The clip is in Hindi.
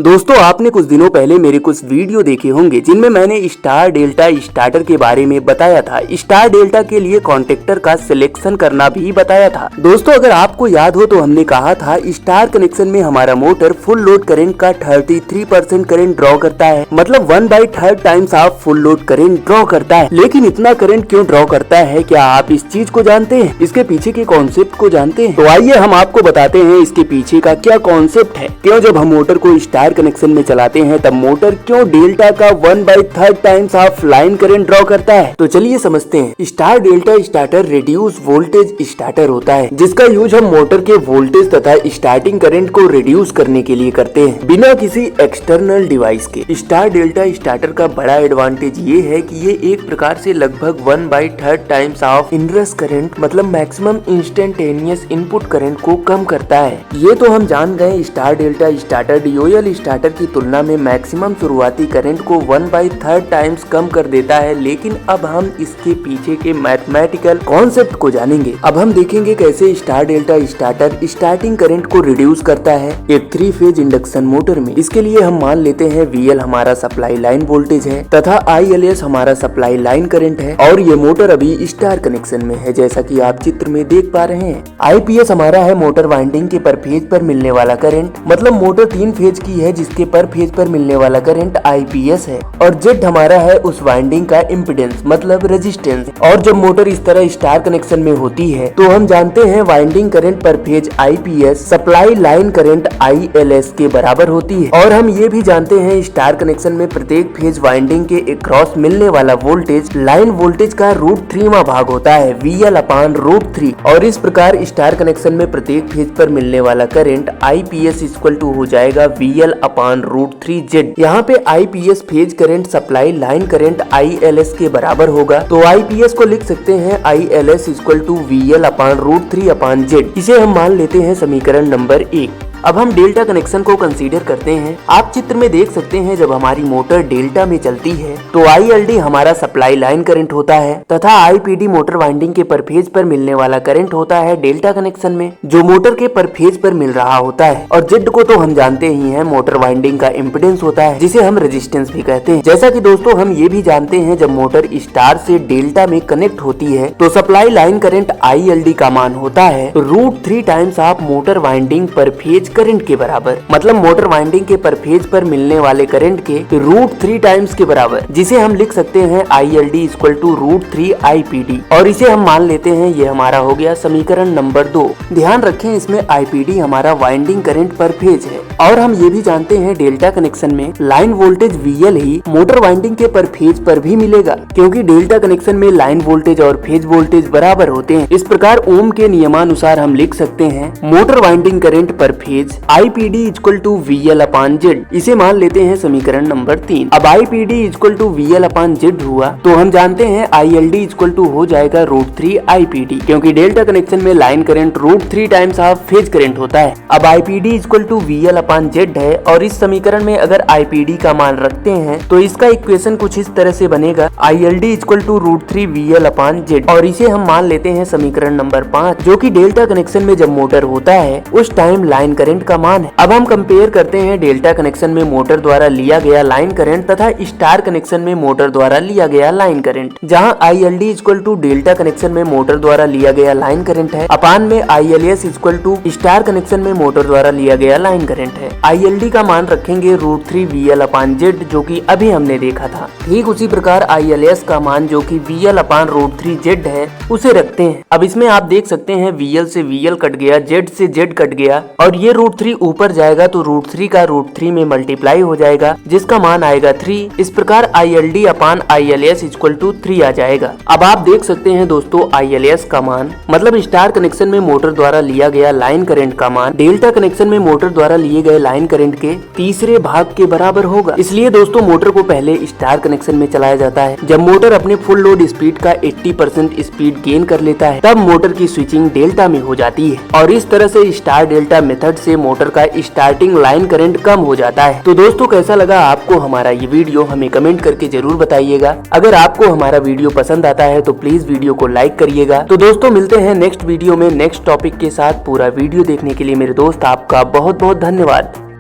दोस्तों आपने कुछ दिनों पहले मेरे कुछ वीडियो देखे होंगे जिनमें मैंने स्टार डेल्टा स्टार्टर के बारे में बताया था। स्टार डेल्टा के लिए कॉन्टेक्टर का सिलेक्शन करना भी बताया था। दोस्तों अगर आपको याद हो तो हमने कहा था स्टार कनेक्शन में हमारा मोटर फुल लोड करंट का 33% करंट ड्रॉ करता है, मतलब 1/3 टाइम्स आप फुल लोड करंट ड्रॉ करता है। लेकिन इतना करंट क्यों ड्रॉ करता है, क्या आप इस चीज को जानते हैं, इसके पीछे के कॉन्सेप्ट को जानते हैं? तो आइए हम आपको बताते हैं इसके पीछे का क्या कॉन्सेप्ट है। क्यों जब हम मोटर को स्टार कनेक्शन में चलाते हैं तब मोटर क्यों डेल्टा का 1/3 times of line current draw करता है, तो चलिए समझते हैं। Star delta starter reduce voltage starter होता है जिसका यूज हम मोटर के वोल्टेज तथा स्टार्टिंग करंट को रिड्यूस करने के लिए करते हैं बिना किसी एक्सटर्नल डिवाइस के। स्टार डेल्टा स्टार्टर का बड़ा एडवांटेज ये है कि ये एक प्रकार से लगभग 1/3 टाइम्स ऑफ इनरस करंट मतलब मैक्सिमम इंस्टेंटेनियस इनपुट करंट को कम करता है। ये तो हम जान गए star delta starter DOL starter की तुलना में मैक्सिमम शुरुआती करंट को 1/3 टाइम्स कम कर देता है। लेकिन अब हम इसके पीछे के मैथमेटिकल कॉन्सेप्ट को जानेंगे। अब हम देखेंगे कैसे star delta starter starting current को रिड्यूस करता है एक 3 फेज इंडक्शन मोटर में। इसके लिए हम मान लेते हैं VL हमारा सप्लाई लाइन वोल्टेज है तथा ILS हमारा सप्लाई लाइन करंट है और ये मोटर अभी स्टार कनेक्शन में है जैसा कि आप चित्र में देख पा रहे हैं। IPS हमारा है मोटर वाइंडिंग के पर फेज पर मिलने वाला करंट, मतलब मोटर 3 फेज की है जिसके पर फेज पर मिलने वाला करंट IPS है। और Z हमारा है उस वाइंडिंग का इम्पीडेंस मतलब रेजिस्टेंस। और जब मोटर इस तरह स्टार कनेक्शन में होती है तो हम जानते हैं वाइंडिंग करंट पर phase IPS supply line current ILS के बराबर होती है। और हम ये भी जानते हैं स्टार कनेक्शन में प्रत्येक फेज वाइंडिंग के अक्रॉस मिलने वाला वोल्टेज लाइन वोल्टेज का √3वां भाग होता है VL/√3। और इस प्रकार स्टार कनेक्शन में प्रत्येक फेज पर मिलने वाला करंट IPS इक्वल टू हो जाएगा VL/√3Z। यहाँ पे IPS phase current supply line current ILS के बराबर होगा, तो IPS को लिख सकते हैं ILS इक्वल टू VL/√3/Z। इसे हम मान लेते हैं समीकरण नंबर 1। अब हम डेल्टा कनेक्शन को कंसीडर करते हैं। आप चित्र में देख सकते हैं जब हमारी मोटर डेल्टा में चलती है तो ILD हमारा सप्लाई लाइन करंट होता है तथा IPD मोटर वाइंडिंग के पर फेज पर मिलने वाला करंट होता है डेल्टा कनेक्शन में जो मोटर के पर फेज पर मिल रहा होता है। और Z को तो हम जानते ही हैं मोटर वाइंडिंग का इम्पीडेंस होता है जिसे हम रेजिस्टेंस भी कहते हैं। जैसा कि दोस्तों हम ये भी जानते हैं जब मोटर स्टार से डेल्टा में कनेक्ट होती है तो सप्लाई लाइन करंट ILD का मान होता है √3 टाइम्स ऑफ मोटर वाइंडिंग पर फेज करंट के बराबर, मतलब मोटर वाइंडिंग के पर फेज पर मिलने वाले करंट के √3 टाइम्स के बराबर, जिसे हम लिख सकते हैं ILD इक्वल टू √3 IPD। और इसे हम मान लेते हैं ये हमारा हो गया समीकरण नंबर 2। ध्यान रखें इसमें IPD हमारा वाइंडिंग करंट पर फेज है। और हम ये भी जानते हैं डेल्टा कनेक्शन में लाइन वोल्टेज VL ही मोटर वाइंडिंग के पर फेज पर भी मिलेगा क्योंकि डेल्टा कनेक्शन में लाइन वोल्टेज और फेज वोल्टेज बराबर होते हैं। इस प्रकार ओम के नियमानुसार हम लिख सकते हैं मोटर वाइंडिंग करंट पर phase IPD equal to VL/Z। इसे मान लेते हैं समीकरण नंबर 3। अब IPD इक्वल टू VL/Z हुआ तो हम जानते हैं ILD इक्वल टू हो जाएगा √3 IPD क्योंकि डेल्टा कनेक्शन में line current √3 times of phase current होता है। अब IPD इक्वल टू VL/Z है और इस समीकरण में अगर IPD का मान रखते हैं तो इसका इक्वेशन कुछ इस तरह से बनेगा ILD इक्वल टू √3 VL/Z। और इसे हम मान लेते हैं समीकरण नंबर 5 जो कि डेल्टा कनेक्शन में जब मोटर होता है उस टाइम लाइन करंट का मान है। अब हम कंपेयर करते हैं डेल्टा कनेक्शन में मोटर द्वारा लिया गया लाइन करंट तथा स्टार कनेक्शन में मोटर द्वारा लिया गया लाइन करंट, जहां ILD equal to delta connection में मोटर द्वारा लिया गया लाइन करंट है अपान में ILS equal to star connection में मोटर द्वारा लिया गया लाइन करंट है। ILD का मान रखेंगे √3 VL/Z जो कि अभी हमने देखा था। ठीक उसी प्रकार ILS का मान जो कि VL/√3Z है उसे रखते हैं। अब इसमें आप देख सकते हैं VL से VL कट गया, Z से Z कट गया और ये √3 ऊपर जाएगा तो √3 का √3 में मल्टीप्लाई हो जाएगा जिसका मान आएगा 3। इस प्रकार ILD अपान ILS इक्वल टू 3 आ जाएगा। अब आप देख सकते हैं दोस्तों ILS का मान मतलब स्टार कनेक्शन में मोटर द्वारा लिया गया लाइन करंट का मान डेल्टा कनेक्शन में मोटर द्वारा लिए गए लाइन करंट के तीसरे भाग के बराबर होगा। इसलिए दोस्तों मोटर को पहले स्टार कनेक्शन में चलाया जाता है। जब मोटर अपने फुल लोड स्पीड का 80% स्पीड गेन कर लेता है तब मोटर की स्विचिंग डेल्टा में हो जाती है और इस तरह से स्टार डेल्टा मेथड से मोटर का स्टार्टिंग लाइन करंट कम हो जाता है। तो दोस्तों कैसा लगा आपको हमारा ये वीडियो, हमें कमेंट करके जरूर बताइएगा। अगर आपको हमारा वीडियो पसंद आता है तो प्लीज वीडियो को लाइक करिएगा। तो दोस्तों मिलते हैं नेक्स्ट वीडियो में नेक्स्ट टॉपिक के साथ। पूरा वीडियो देखने के लिए मेरे दोस्त आपका बहुत बहुत धन्यवाद।